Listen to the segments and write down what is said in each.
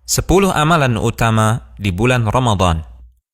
10 amalan utama di bulan Ramadan.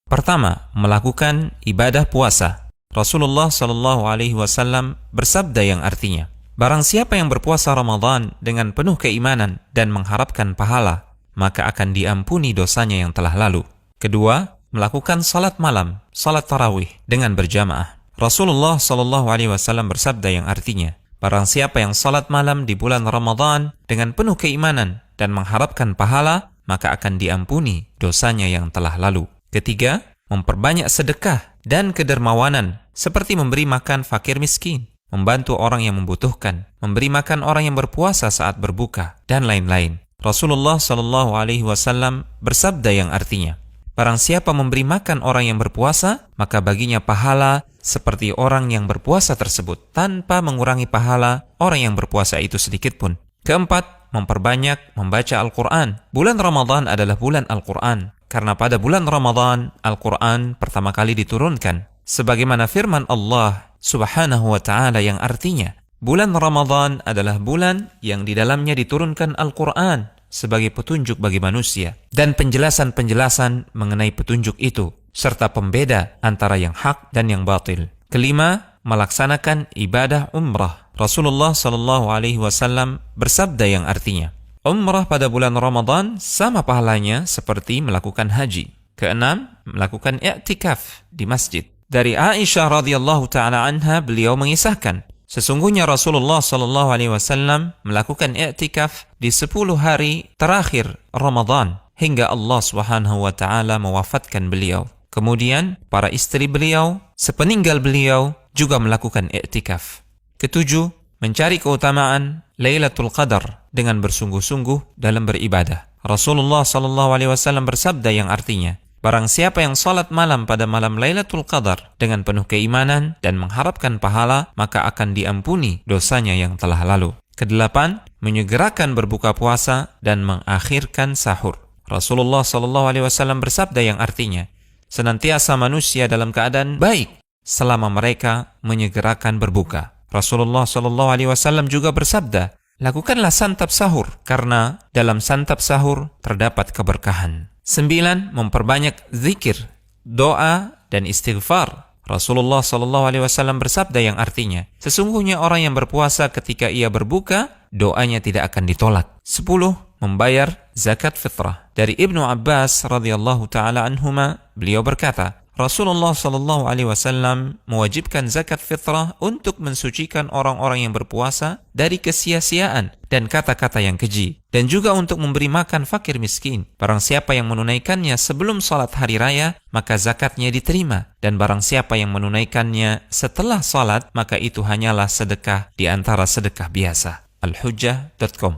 Pertama, melakukan ibadah puasa. Rasulullah SAW bersabda yang artinya, barang siapa yang berpuasa Ramadan dengan penuh keimanan dan mengharapkan pahala, maka akan diampuni dosanya yang telah lalu. Kedua, melakukan salat malam, salat tarawih dengan berjamaah. Rasulullah SAW bersabda yang artinya, barang siapa yang salat malam di bulan Ramadan dengan penuh keimanan dan mengharapkan pahala, maka akan diampuni dosanya yang telah lalu. Ketiga, memperbanyak sedekah dan kedermawanan, seperti memberi makan fakir miskin, membantu orang yang membutuhkan, memberi makan orang yang berpuasa saat berbuka, dan lain-lain. Rasulullah SAW bersabda yang artinya, barang siapa memberi makan orang yang berpuasa, maka baginya pahala seperti orang yang berpuasa tersebut, tanpa mengurangi pahala orang yang berpuasa itu sedikit pun. Keempat, memperbanyak membaca Al-Quran. Bulan Ramadan adalah bulan Al-Quran, karena pada bulan Ramadan, Al-Quran pertama kali diturunkan. Sebagaimana firman Allah Subhanahu wa ta'ala yang artinya, bulan Ramadan adalah bulan yang di dalamnya diturunkan Al-Quran sebagai petunjuk bagi manusia, dan penjelasan-penjelasan mengenai petunjuk itu, serta pembeda antara yang hak dan yang batil. Kelima, melaksanakan ibadah umrah. Rasulullah SAW bersabda yang artinya, umrah pada bulan Ramadan sama pahalanya seperti melakukan haji. Keenam, melakukan i'tikaf di masjid. Dari Aisyah radhiyallahu taala anha, beliau mengisahkan, sesungguhnya Rasulullah SAW melakukan i'tikaf di 10 hari terakhir Ramadan hingga Allah Subhanahu wa taala mewafatkan beliau. Kemudian para istri beliau sepeninggal beliau juga melakukan i'tikaf. Ketujuh, mencari keutamaan Lailatul Qadar dengan bersungguh-sungguh dalam beribadah. Rasulullah SAW bersabda yang artinya, barang siapa yang salat malam pada malam Lailatul Qadar dengan penuh keimanan dan mengharapkan pahala, maka akan diampuni dosanya yang telah lalu. Kedelapan, menyegerakan berbuka puasa dan mengakhirkan sahur. Rasulullah SAW bersabda yang artinya, senantiasa manusia dalam keadaan baik selama mereka menyegerakan berbuka. Rasulullah SAW juga bersabda, lakukanlah santap sahur, karena dalam santap sahur terdapat keberkahan. 9. Memperbanyak zikir, doa, dan istighfar. Rasulullah SAW bersabda yang artinya, sesungguhnya orang yang berpuasa ketika ia berbuka, doanya tidak akan ditolak. 10. Membayar zakat fitrah. Dari Ibnu Abbas radhiyallahu ta'ala anhuma, beliau berkata, Rasulullah SAW mewajibkan zakat fitrah untuk mensucikan orang-orang yang berpuasa dari kesia-siaan dan kata-kata yang keji, dan juga untuk memberi makan fakir miskin. Barang siapa yang menunaikannya sebelum salat hari raya, maka zakatnya diterima, dan barang siapa yang menunaikannya setelah salat, maka itu hanyalah sedekah di antara sedekah biasa. Al-Hujjah.com